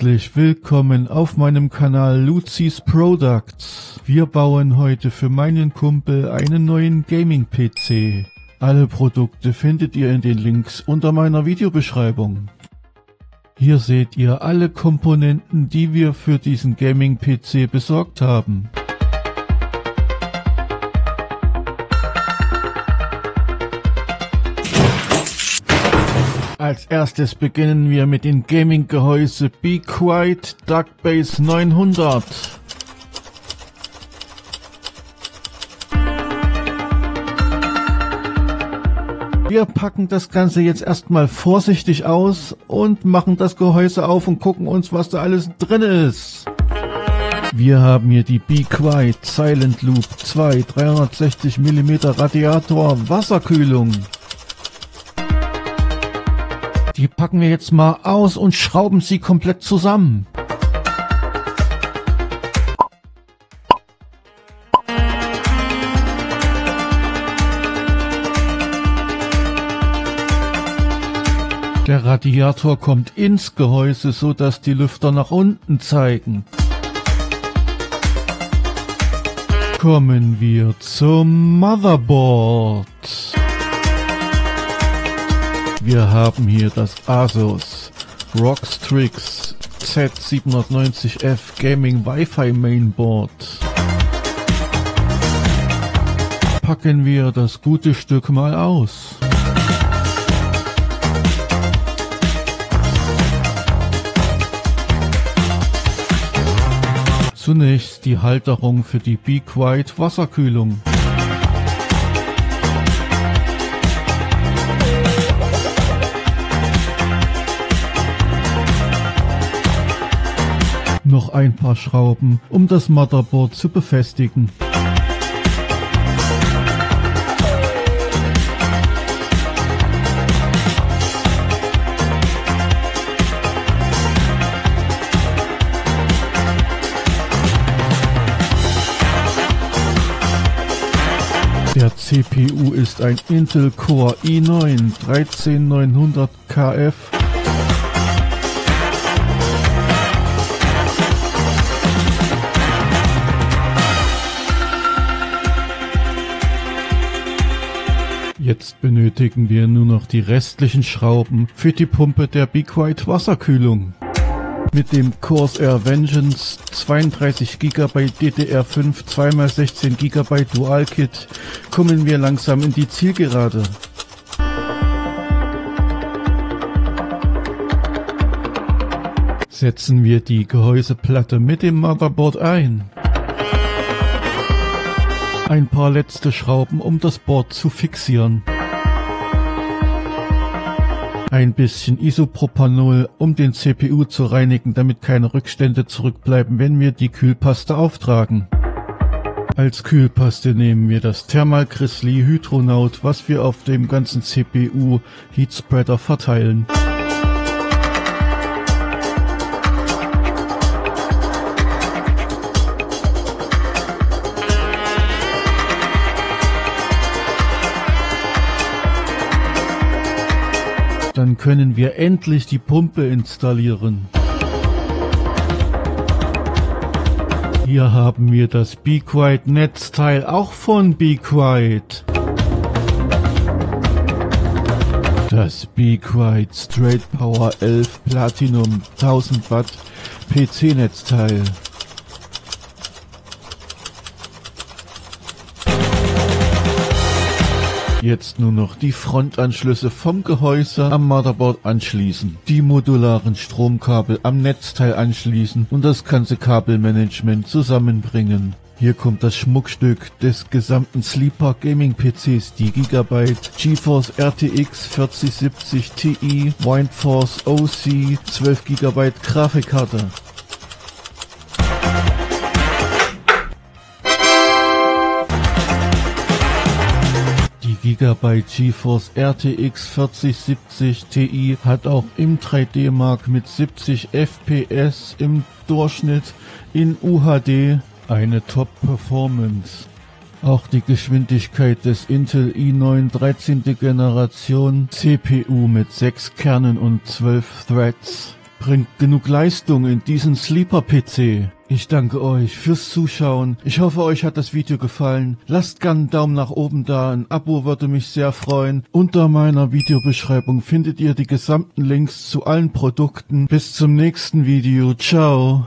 Herzlich willkommen auf meinem Kanal Lucy's Products. Wir bauen heute für meinen Kumpel einen neuen Gaming-PC. Alle Produkte findet ihr in den Links unter meiner Videobeschreibung. Hier seht ihr alle Komponenten, die wir für diesen Gaming-PC besorgt haben. Als erstes beginnen wir mit dem Gaming-Gehäuse Be Quiet DuckBase 900. Wir packen das Ganze jetzt erstmal vorsichtig aus und machen das Gehäuse auf und gucken uns, was da alles drin ist. Wir haben hier die Be Quiet Silent Loop 2 360 mm Radiator Wasserkühlung. Die packen wir jetzt mal aus und schrauben sie komplett zusammen. Der Radiator kommt ins Gehäuse, so dass die Lüfter nach unten zeigen. Kommen wir zum Motherboard. Wir haben hier das Asus ROG Strix Z790F Gaming Wi-Fi Mainboard. Packen wir das gute Stück mal aus. Zunächst die Halterung für die Be Quiet Wasserkühlung. Noch ein paar Schrauben, um das Motherboard zu befestigen. Der CPU ist ein Intel Core i9 13900KF. Jetzt benötigen wir nur noch die restlichen Schrauben für die Pumpe der Be Quiet Wasserkühlung. Mit dem Corsair Vengeance 32 GB DDR5 2x16 GB Dual Kit kommen wir langsam in die Zielgerade. Setzen wir die Gehäuseplatte mit dem Motherboard ein. Ein paar letzte Schrauben, um das Board zu fixieren. Ein bisschen Isopropanol, um den CPU zu reinigen, damit keine Rückstände zurückbleiben, wenn wir die Kühlpaste auftragen. Als Kühlpaste nehmen wir das Thermal Grizzly Hydronaut, was wir auf dem ganzen CPU Heatspreader verteilen. Dann können wir endlich die Pumpe installieren. Hier haben wir das Be Quiet Netzteil, auch von Be Quiet. Das Be Quiet Straight Power 11 Platinum 1000 Watt PC-Netzteil. Jetzt nur noch die Frontanschlüsse vom Gehäuse am Motherboard anschließen, die modularen Stromkabel am Netzteil anschließen und das ganze Kabelmanagement zusammenbringen. Hier kommt das Schmuckstück des gesamten Sleeper Gaming PCs, die Gigabyte GeForce RTX 4070 Ti WindForce OC 12 GB Grafikkarte. Gigabyte GeForce RTX 4070 Ti hat auch im 3D-Mark mit 70 FPS im Durchschnitt in UHD eine Top-Performance. Auch die Geschwindigkeit des Intel i9 13. Generation CPU mit 6 Kernen und 12 Threads bringt genug Leistung in diesen Sleeper-PC. Ich danke euch fürs Zuschauen. Ich hoffe, euch hat das Video gefallen. Lasst gerne einen Daumen nach oben da, ein Abo würde mich sehr freuen. Unter meiner Videobeschreibung findet ihr die gesamten Links zu allen Produkten. Bis zum nächsten Video. Ciao.